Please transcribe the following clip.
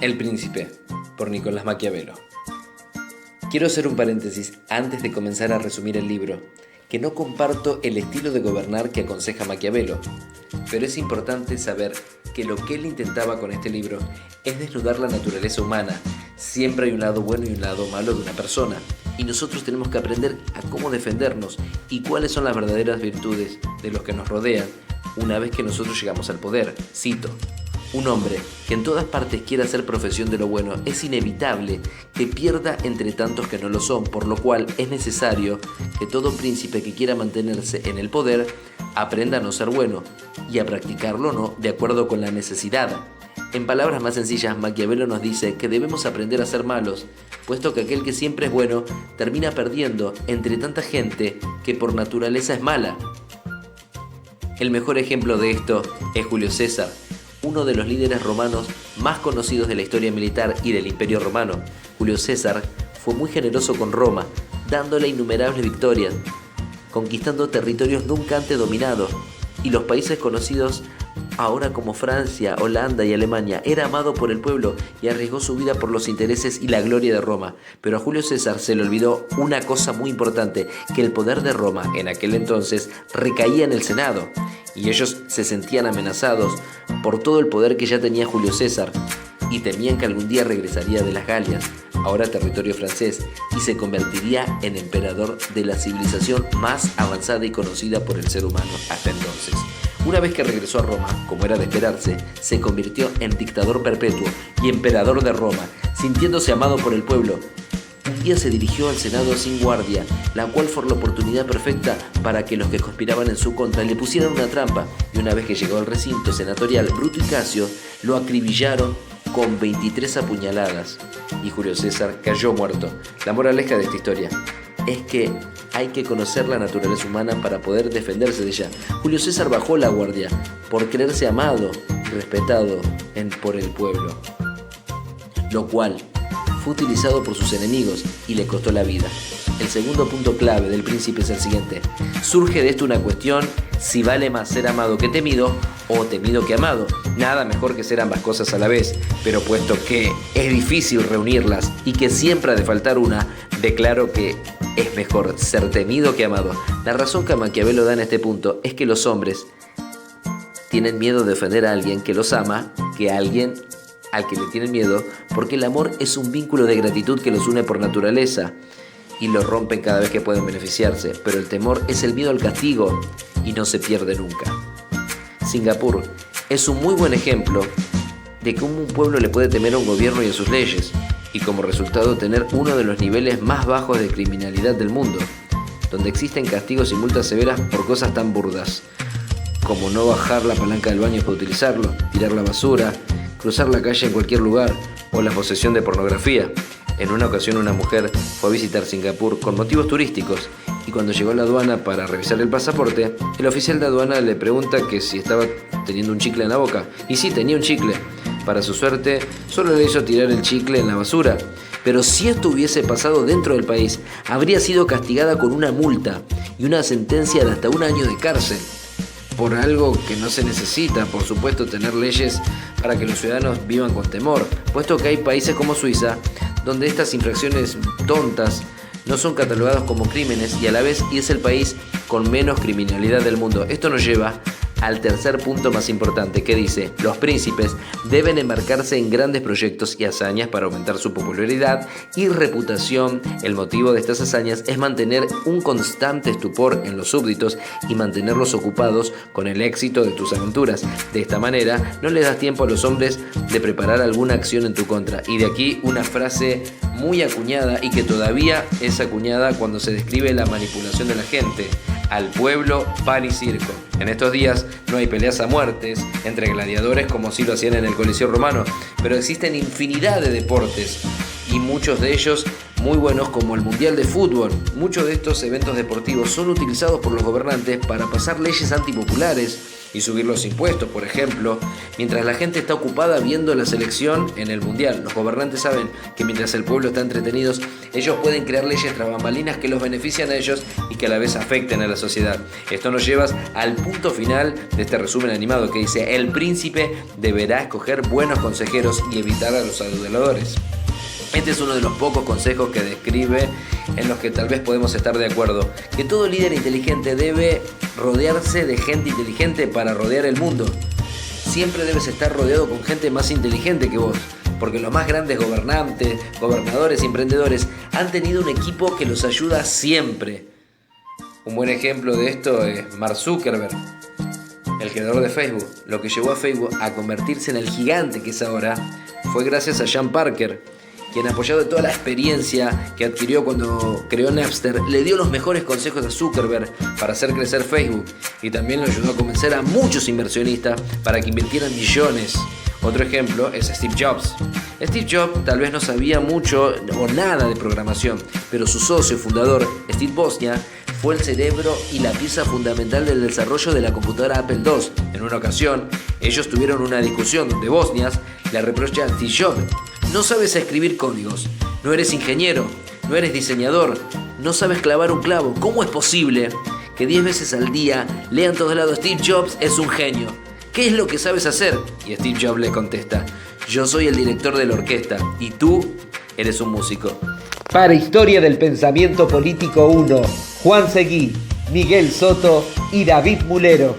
El Príncipe, por Nicolás Maquiavelo. Quiero hacer un paréntesis antes de comenzar a resumir el libro, que no comparto el estilo de gobernar que aconseja Maquiavelo, pero es importante saber que lo que él intentaba con este libro es desnudar la naturaleza humana. Siempre hay un lado bueno y un lado malo de una persona, y nosotros tenemos que aprender a cómo defendernos y cuáles son las verdaderas virtudes de los que nos rodean una vez que nosotros llegamos al poder. Cito: un hombre que en todas partes quiera hacer profesión de lo bueno es inevitable que pierda entre tantos que no lo son, por lo cual es necesario que todo príncipe que quiera mantenerse en el poder aprenda a no ser bueno y a practicarlo no de acuerdo con la necesidad. En palabras más sencillas, Maquiavelo nos dice que debemos aprender a ser malos, puesto que aquel que siempre es bueno termina perdiendo entre tanta gente que por naturaleza es mala. El mejor ejemplo de esto es Julio César, uno de los líderes romanos más conocidos de la historia militar y del Imperio Romano. Julio César fue muy generoso con Roma, dándole innumerables victorias, conquistando territorios nunca antes dominados, y los países conocidos ahora como Francia, Holanda y Alemania. Era amado por el pueblo y arriesgó su vida por los intereses y la gloria de Roma. Pero a Julio César se le olvidó una cosa muy importante, que el poder de Roma en aquel entonces recaía en el Senado, y ellos se sentían amenazados por todo el poder que ya tenía Julio César, y temían que algún día regresaría de las Galias, ahora territorio francés, y se convertiría en emperador de la civilización más avanzada y conocida por el ser humano hasta entonces. Una vez que regresó a Roma, como era de esperarse, se convirtió en dictador perpetuo y emperador de Roma, sintiéndose amado por el pueblo. Un día se dirigió al Senado sin guardia, la cual fue la oportunidad perfecta para que los que conspiraban en su contra le pusieran una trampa, y una vez que llegó al recinto senatorial, Bruto y Casio lo acribillaron con 23 apuñaladas, y Julio César cayó muerto. La moraleja de esta historia es que hay que conocer la naturaleza humana para poder defenderse de ella. Julio César bajó la guardia por creerse amado y respetado por el pueblo, lo cual fue utilizado por sus enemigos y le costó la vida. El segundo punto clave del Príncipe es el siguiente: surge de esto una cuestión si vale más ser amado que temido o temido que amado. Nada mejor que ser ambas cosas a la vez, pero puesto que es difícil reunirlas y que siempre ha de faltar una, declaro que es mejor ser temido que amado. La razón que Maquiavelo da en este punto es que los hombres tienen miedo de ofender a alguien que los ama que a alguien al que le tienen miedo, porque el amor es un vínculo de gratitud que los une por naturaleza y lo rompen cada vez que pueden beneficiarse, pero el temor es el miedo al castigo y no se pierde nunca. Singapur es un muy buen ejemplo de cómo un pueblo le puede temer a un gobierno y a sus leyes, y como resultado tener uno de los niveles más bajos de criminalidad del mundo, donde existen castigos y multas severas por cosas tan burdas como no bajar la palanca del baño para utilizarlo, tirar la basura, cruzar la calle en cualquier lugar o la posesión de pornografía. En una ocasión una mujer fue a visitar Singapur con motivos turísticos, y cuando llegó a la aduana para revisar el pasaporte, el oficial de aduana le pregunta que si estaba teniendo un chicle en la boca, y sí, tenía un chicle. Para su suerte, solo le hizo tirar el chicle en la basura, pero si esto hubiese pasado dentro del país, habría sido castigada con una multa y una sentencia de hasta 1 año de cárcel, por algo que no se necesita, por supuesto, tener leyes para que los ciudadanos vivan con temor, puesto que hay países como Suiza, donde estas infracciones tontas no son catalogadas como crímenes y a la vez es el país con menos criminalidad del mundo. Esto nos lleva al tercer punto más importante, que dice: los príncipes deben embarcarse en grandes proyectos y hazañas para aumentar su popularidad y reputación. El motivo de estas hazañas es mantener un constante estupor en los súbditos y mantenerlos ocupados con el éxito de tus aventuras. De esta manera no le das tiempo a los hombres de preparar alguna acción en tu contra. Y de aquí una frase muy acuñada, y que todavía es acuñada cuando se describe la manipulación de la gente: al pueblo, pan y circo. En estos días no hay peleas a muertes entre gladiadores como sí lo hacían en el Coliseo Romano, pero existen infinidad de deportes, y muchos de ellos muy buenos, como el Mundial de Fútbol. Muchos de estos eventos deportivos son utilizados por los gobernantes para pasar leyes antipopulares y subir los impuestos, por ejemplo, mientras la gente está ocupada viendo la selección en el Mundial. Los gobernantes saben que mientras el pueblo está entretenido, ellos pueden crear leyes tras bambalinas que los benefician a ellos y que a la vez afecten a la sociedad. Esto nos lleva al punto final de este resumen animado que dice: el príncipe deberá escoger buenos consejeros y evitar a los aduladores. Este es uno de los pocos consejos que describe en los que tal vez podemos estar de acuerdo, que todo líder inteligente debe rodearse de gente inteligente para rodear el mundo. Siempre debes estar rodeado con gente más inteligente que vos, porque los más grandes gobernantes, gobernadores y emprendedores han tenido un equipo que los ayuda siempre. Un buen ejemplo de esto es Mark Zuckerberg, el creador de Facebook. Lo que llevó a Facebook a convertirse en el gigante que es ahora fue gracias a Sean Parker, quien, apoyado de toda la experiencia que adquirió cuando creó Napster, le dio los mejores consejos a Zuckerberg para hacer crecer Facebook y también lo ayudó a convencer a muchos inversionistas para que invirtieran millones. Otro ejemplo es Steve Jobs. Steve Jobs tal vez no sabía mucho o nada de programación, pero su socio fundador, Steve Wozniak, fue el cerebro y la pieza fundamental del desarrollo de la computadora Apple II. En una ocasión, ellos tuvieron una discusión donde Wozniak le reprocha a Steve Jobs: no sabes escribir códigos, no eres ingeniero, no eres diseñador, no sabes clavar un clavo. ¿Cómo es posible que 10 veces al día lean todos lados: Steve Jobs es un genio? ¿Qué es lo que sabes hacer? Y Steve Jobs le contesta: yo soy el director de la orquesta y tú eres un músico. Para Historia del Pensamiento Político 1, Juan Seguí, Miguel Soto y David Mulero.